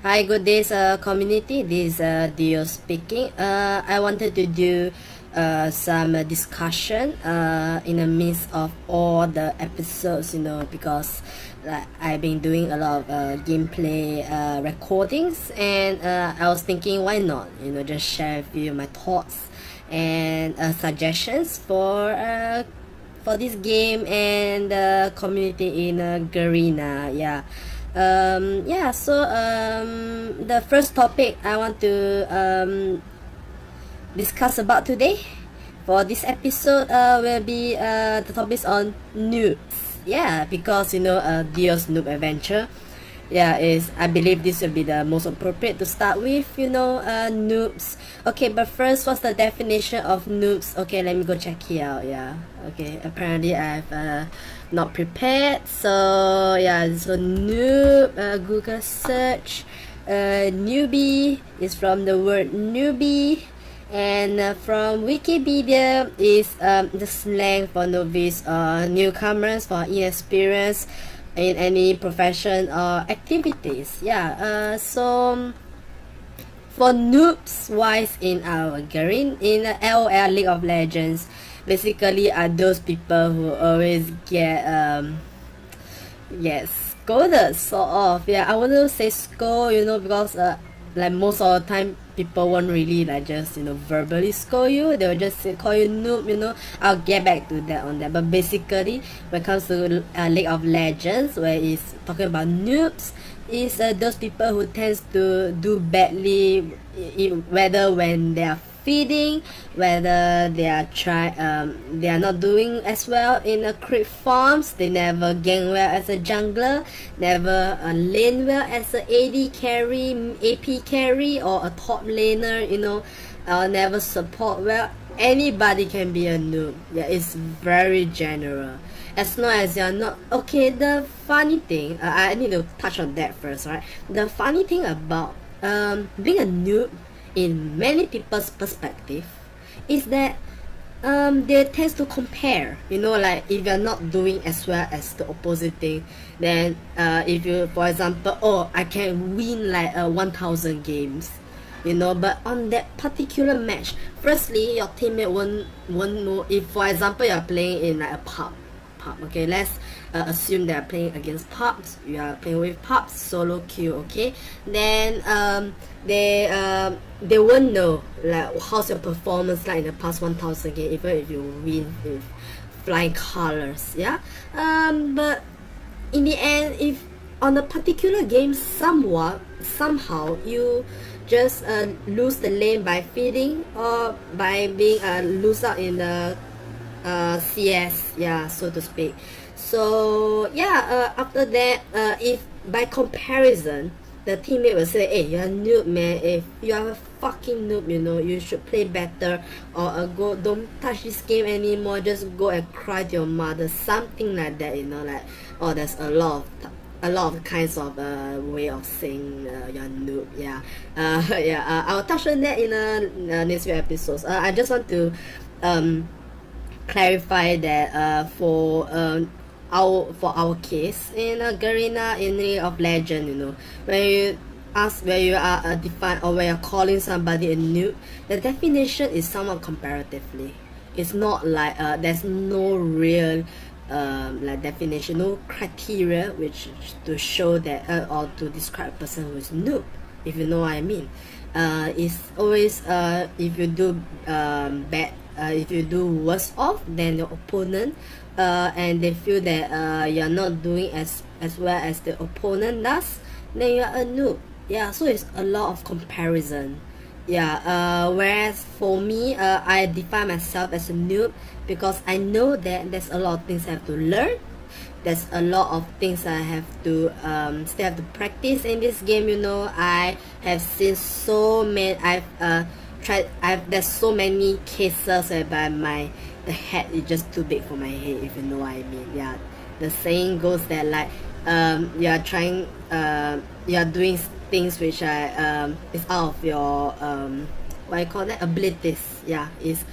Hi, good days, community. This is Dios speaking. I wanted to do some discussion in the midst of all the episodes, because I've been doing a lot of gameplay recordings, and I was thinking, why not, just share with you my thoughts and suggestions for this game and the community in Garena. The first topic I want to discuss about today for this episode will be the topics on noobs. Because Dios Noob adventure, is I believe this will be the most appropriate to start with, noobs. Okay, but first, what's the definition of noobs? Okay, let me go check it out. Okay, apparently I've not prepared, so so noob, Google search, newbie is from the word newbie, and from Wikipedia is the slang for novice or newcomers, for inexperienced in any profession or activities. So for noobs wise in our in the LOL League of Legends, basically are those people who always get scolded, sort of. I wouldn't say scold, because like most of the time people won't really like just verbally scold you. They'll just call you noob. I'll get back to that on that, but basically when it comes to League of Legends, where it's talking about noobs, is those people who tends to do badly, whether when they are feeding, whether they are they are not doing as well in creep farms, they never gain well as a jungler, never lane well as a AD carry, AP carry, or a top laner, never support well. Anybody can be a noob. It's very general, as long as you're not okay. The funny thing, I need to touch on that first, right? The funny thing about being a noob in many people's perspective is that they tend to compare, like if you're not doing as well as the opposite thing, then if you, for example, I can win like 1000 games, but on that particular match, firstly your teammate won't know. If for example you're playing in like a pub, okay, let's assume they are playing against pubs, you are playing with pubs, solo queue, okay, then they won't know like how's your performance like in the past 1000 games, even if you win with flying colors. But in the end, if on a particular game somehow you just lose the lane by feeding, or by being lose out in the CS, so to speak. So after that, if by comparison the teammate will say, hey, you're a noob, man, if you are a fucking noob, you should play better, or go, don't touch this game anymore, just go and cry to your mother, something like that, like, there's a lot of kinds of way of saying you're noob. I'll touch on that in next few episodes. I just want to clarify that for our case in Garena, in League of Legends, when you ask where you are defined, or when you're calling somebody a noob, the definition is somewhat comparatively. It's not like there's no real like definition, no criteria which to show that or to describe a person who is noob, if you know what I mean. It's always if you do bad, if you do worse off than your opponent, and they feel that you're not doing as well as the opponent does, then you're a noob. So it's a lot of comparison. Whereas for me, I define myself as a noob because I know that there's a lot of things I have to learn. There's a lot of things I have to still have to practice in this game. I have seen so many. There's so many cases whereby the head is just too big for my head, if you know what I mean. The saying goes that like you're doing things which are is out of your what I call that, abilities. Is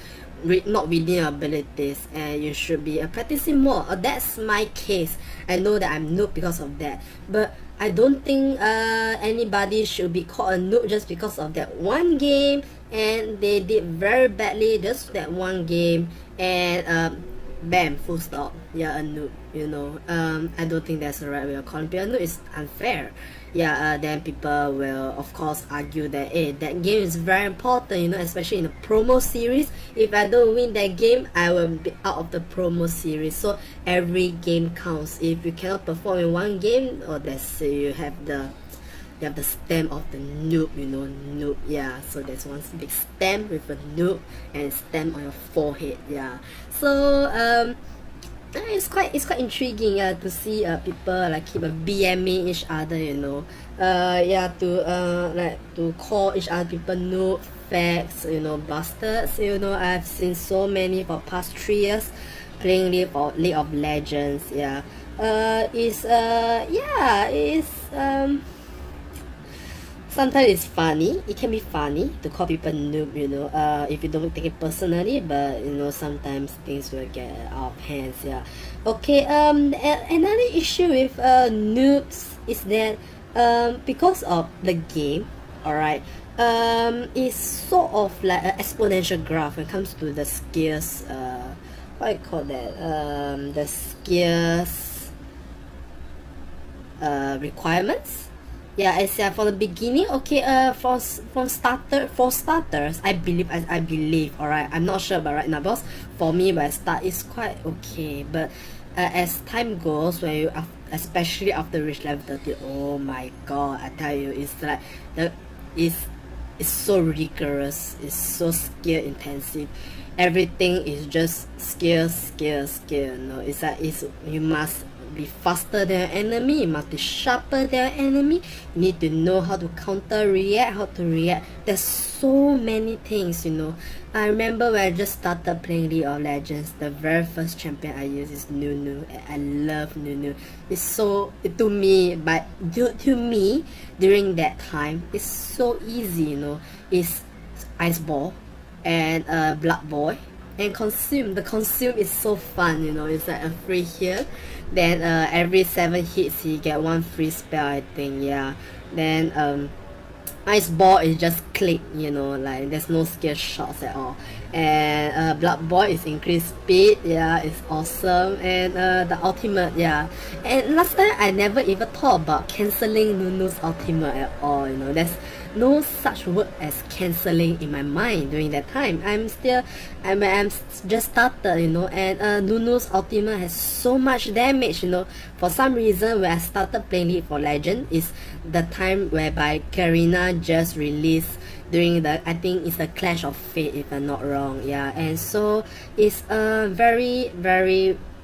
not within your abilities, and you should be practicing more. That's my case. I know that I'm noob because of that, but I don't think anybody should be called a noob just because of that one game, and they did very badly just that one game, and bam, full stop. Yeah, a noob. I don't think that's the right way of calling people a noob. It's unfair. Yeah, then people will of course argue that that game is very important, especially in the promo series. If I don't win that game, I will be out of the promo series. So every game counts. If you cannot perform in one game, or that's you have the stamp of the noob, noob. Yeah, so there's one big stamp with a noob and stamp on your forehead. Yeah, so it's quite intriguing to see people like keep BMing each other, to call each other people noob, fags, bastards. I've seen so many for past 3 years playing League of Legends. Yeah, sometimes it's funny. It can be funny to call people noob, if you don't take it personally, but sometimes things will get out of hands. Yeah. Okay. Another issue with noobs is that because of the game, alright, it's sort of like an exponential graph when it comes to the skills. What I call that? The skills requirements. Yeah, I said from the beginning. Okay, for starters, I believe. All right, I'm not sure about right now, because for me, when I start, it's quite okay. But as time goes, when you especially after reach level 30, oh my god, I tell you, it's like it's so rigorous. It's so skill intensive. Everything is just skill. It's like you must be faster than enemy, you must be sharper than enemy, you need to know how to how to react. There's so many things. I remember when I just started playing League of Legends, the very first champion I use is Nunu, and I love Nunu. It's so, to me during that time, it's so easy. It's Ice Ball and Blood Boy and Consume. The Consume is so fun. It's like a free heal, then every 7 hits he get 1 free spell, I think. Yeah, then Ice Ball is just click, like there's no skill shots at all. And Blood Boy is increased speed. Yeah, it's awesome. And the ultimate. Yeah, and last time I never even thought about cancelling Nunu's ultimate at all. There's no such word as cancelling in my mind during that time. I'm just started, and Nunu's ultimate has so much damage. For some reason, when I started playing League of Legends, is the time whereby Karina just released during I think it's the Clash of Fate, if I'm not wrong. Yeah, and so it's very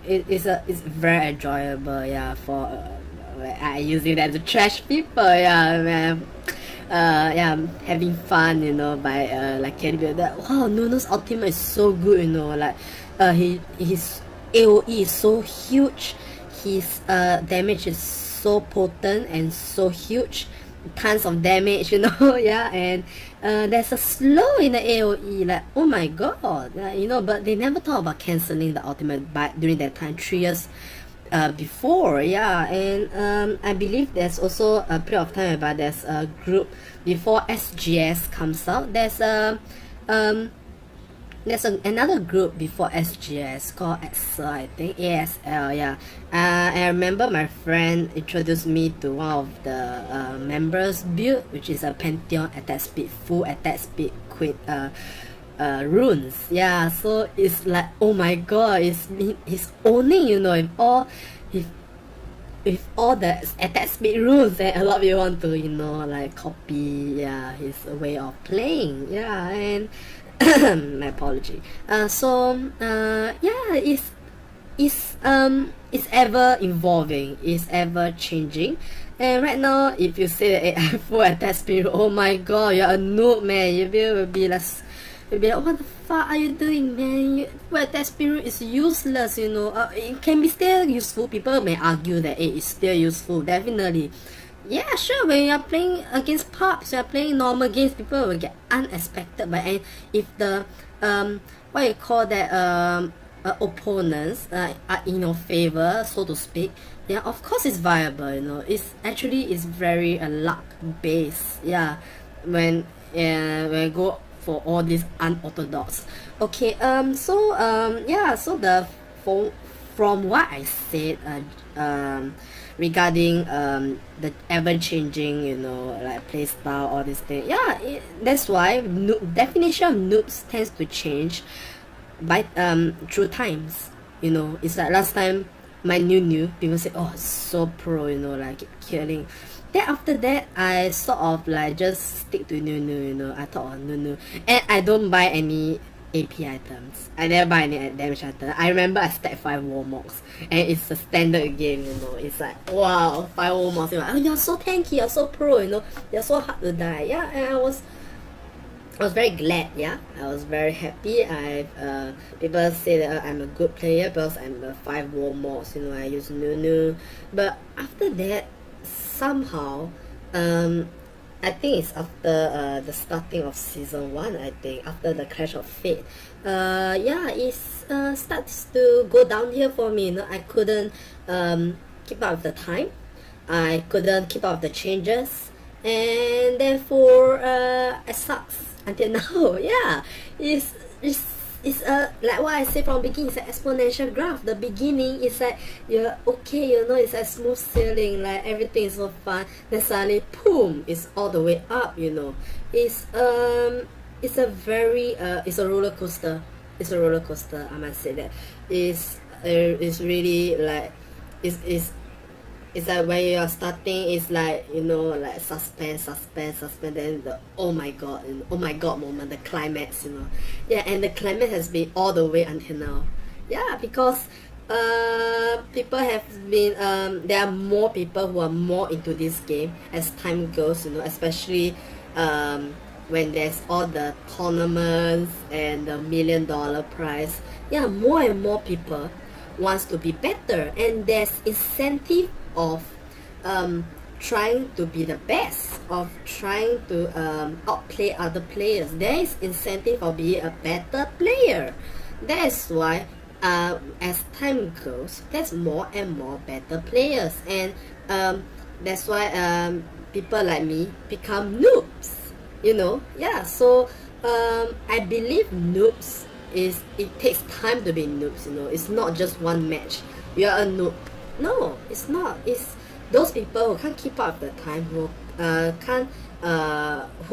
it's very enjoyable. Yeah, for I using that to trash people. Yeah, man. Having fun, by like getting that. Wow, Nuno's ultimate is so good, like his AOE is so huge, his damage is so potent and so huge, tons of damage, yeah, and there's a slow in the AOE, like, oh my god, but they never thought about cancelling the ultimate during that time, 3 years before. Yeah, and I believe there's also a period of time whereby there's a group before SGS comes out. There's another group before SGS called ASL, I think, ASL. Yeah, I remember my friend introduced me to one of the members build, which is a Pantheon attack speed, full attack speed, quit runes. Yeah, so it's like, oh my god, he's owning, with all the attack speed rules, and a lot of you want to like copy, yeah, his way of playing. Yeah, and my apology. Yeah, it's ever evolving, it's ever changing. And right now, if you say that I have full attack speed, oh my god, you're a noob, man. You will be like, what the fuck are you doing, man? That spirit is useless. It can be still useful. People may argue that it is still useful, definitely. Yeah, sure. When you're playing against pubs, you're playing normal games, people will get unexpected. But and if the what you call that opponents are in your favor, so to speak, yeah, of course it's viable. You know, it's very luck based. Yeah, when I go for all these unorthodox. Okay. Yeah. So for from what I said, regarding the ever changing, you know, like play style, all these things. Yeah, that's why definition of noobs tends to change by through times. You know, it's like last time my new people say, oh, so pro, you know, like killing. Then after that, I sort of like just stick to new, you know. I thought, oh, new, and I don't buy any AP items. I never buy any damage item. I remember I stacked 5 warmocks, and it's a standard game, you know. It's like, wow, 5 warmocks. You're like, oh, you're so tanky, you're so pro, you know. You're so hard to die. Yeah, and I was very glad. Yeah, I was very happy. People say that I'm a good player because I'm the 5 warmocks. You know, I use new, but after that, somehow, I think it's after the starting of season 1. I think after the Clash of Fate, yeah, it starts to go down here for me. You know, I couldn't keep up with the time. I couldn't keep up with the changes, and therefore it sucks until now. Yeah, it's like what I said from the beginning. It's an exponential graph. The beginning is like you're okay, you know, it's a smooth sailing, like everything is so fun. Then suddenly, boom, it's all the way up. You know, it's a very it's a roller coaster. It's a roller coaster. I must say that it's really like it's like when you're starting, it's like, you know, like suspense, then the oh my god, and oh my god moment, the climax, you know. Yeah, and the climax has been all the way until now. Yeah, because people have been there are more people who are more into this game as time goes, you know, especially when there's all the tournaments and the $1 million prize. Yeah, more and more people wants to be better, and there's incentive of trying to be the best, of trying to outplay other players. There is incentive of being a better player. That's why as time goes, there's more and more better players, and that's why people like me become noobs, you know. Yeah, so I believe noobs is, it takes time to be noobs, you know. It's not just one match you're a noob. No, it's not. It's those people who can't keep up the time, who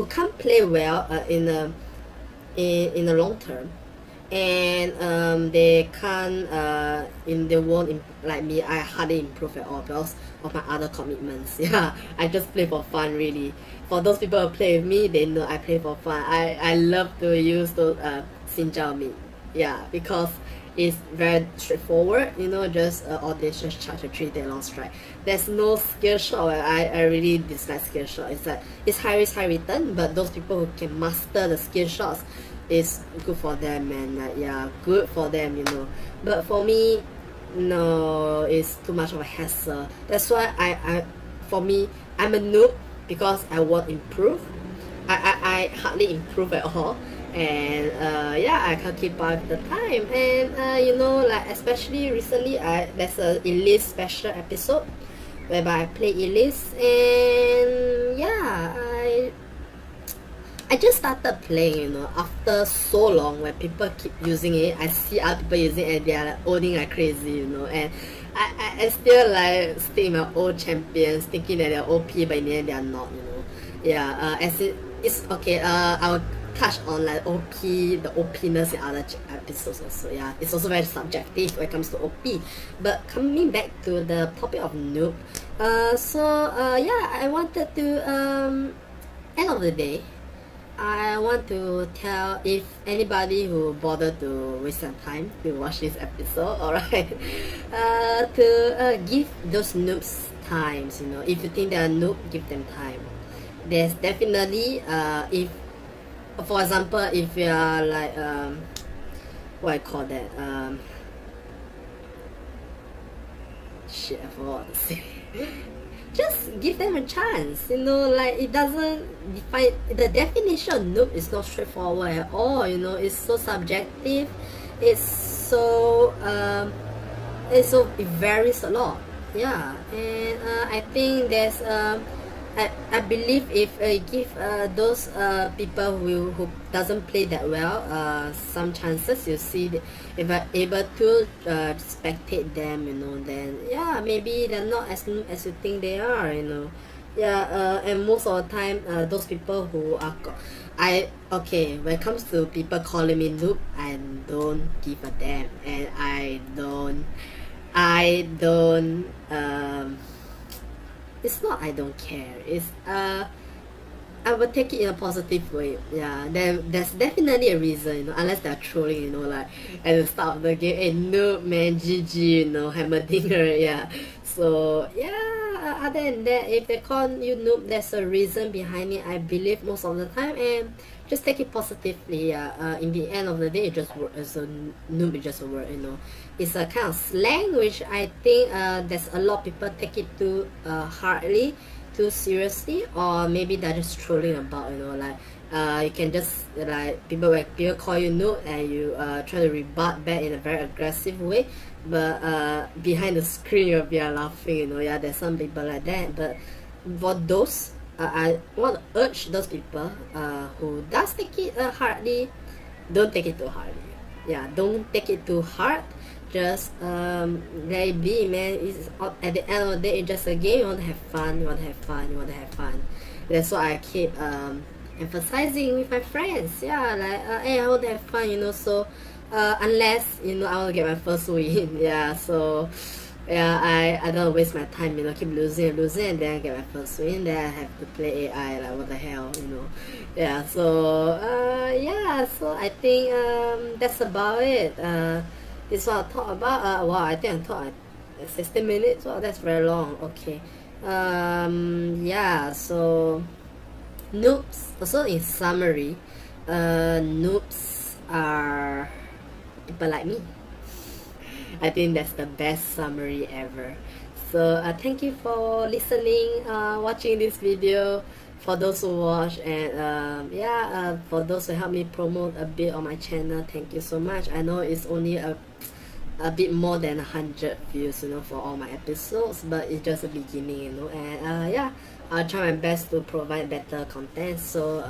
can't play well in the long term, and they can't they won't like me. I hardly improve at all because of my other commitments. Yeah, I just play for fun, really. For those people who play with me, they know I play for fun. I love to use those Xin Zhao Mi. Yeah, because it's very straightforward, you know, just audacious charge a 3-day long strike. There's no skill shot. I really dislike skill shot. It's like it's high risk, high return, but those people who can master the skill shots, is good for them, and yeah, good for them, you know. But for me, no, it's too much of a hassle. That's why for me, I'm a noob because I won't improve. I hardly improve at all, and yeah, I can't keep up with the time. And you know, like especially recently, there's a Elise special episode whereby I play Elise, and yeah, I just started playing, you know, after so long where people keep using it. I see other people using it and they are like owning like crazy, you know, and I still like stay in my old champions thinking that they're OP, but in the end they are not, you know. Yeah, it's okay, I'll touch on like OP, the OPness in other episodes also. Yeah, it's also very subjective when it comes to OP. But coming back to the topic of noob, yeah, I wanted to end of the day, I want to tell, if anybody who bothered to waste some time to watch this episode, alright, to give those noobs times, you know. If you think they're a noob, give them time. There's definitely, if, for example, if you are like, what I call that, shit, I forgot what to say. just give them a chance. You know, like it doesn't define the definition of noob is not straightforward at all. You know, it's so subjective. It's so it varies a lot. Yeah, and I think there's I believe if give those people who doesn't play that well some chances, you see if I'm able to spectate them, you know, then yeah, maybe they're not as noob as you think they are, you know. Yeah, and most of the time those people who are okay, when it comes to people calling me noob, I don't give a damn, and I don't it's not I don't care, it's I will take it in a positive way. Yeah, there's definitely a reason, you know, unless they're trolling, you know, like at the start of the game, hey noob man, GG, you know, Hammerdinger, yeah. So yeah, other than that, if they call you noob, there's a reason behind it, I believe, most of the time, and just take it positively. Yeah, in the end of the day, it just work as a noob, is just a word, you know. It's a kind of slang which I think there's a lot of people take it too hardly, too seriously, or maybe they're just trolling about, you know, like you can just like people call you noob and you try to rebut back in a very aggressive way, but behind the screen you'll be laughing, you know. Yeah, there's some people like that, but for those I want to urge those people who does take it hardly, don't take it too hardly. Yeah, don't take it too hard. Just let it be, man. It's at the end of the day, it's just a game. You want to have fun, you want to have fun, you want to have fun. That's why I keep emphasizing with my friends. Yeah, like hey, I want to have fun, you know. So unless, you know, I want to get my first win. Yeah, so yeah, I don't waste my time, you know, keep losing and losing, and then I get my first win, then I have to play AI, like what the hell, you know. Yeah, so yeah, so I think that's about it. This is what I thought about. Wow, I think I thought 16 minutes. Wow, that's very long. Okay. Yeah, so noobs, also in summary, noobs are people like me. I think that's the best summary ever. So thank you for listening, watching this video, for those who watch, and yeah, for those who help me promote a bit on my channel, thank you so much. I know it's only a bit more than 100 views, you know, for all my episodes, but it's just a beginning, you know. And yeah, I'll try my best to provide better content. So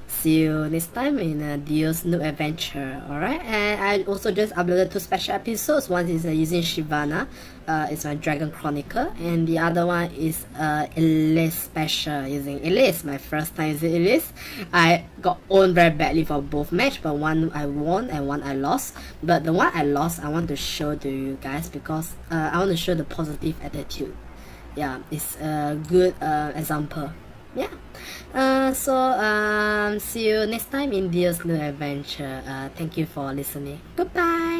see you next time in a Dios Noob adventure. Alright, and I also just uploaded 2 special episodes. One is using Shyvana, it's my Dragon Chronicle, and the other one is Elise special, using Elise. My first time using Elise. I got owned very badly for both match, but one I won and one I lost. But the one I lost, I want to show to you guys because I want to show the positive attitude. Yeah, it's a good example. Yeah, so see you next time in Dios Noob adventure. Thank you for listening. Goodbye.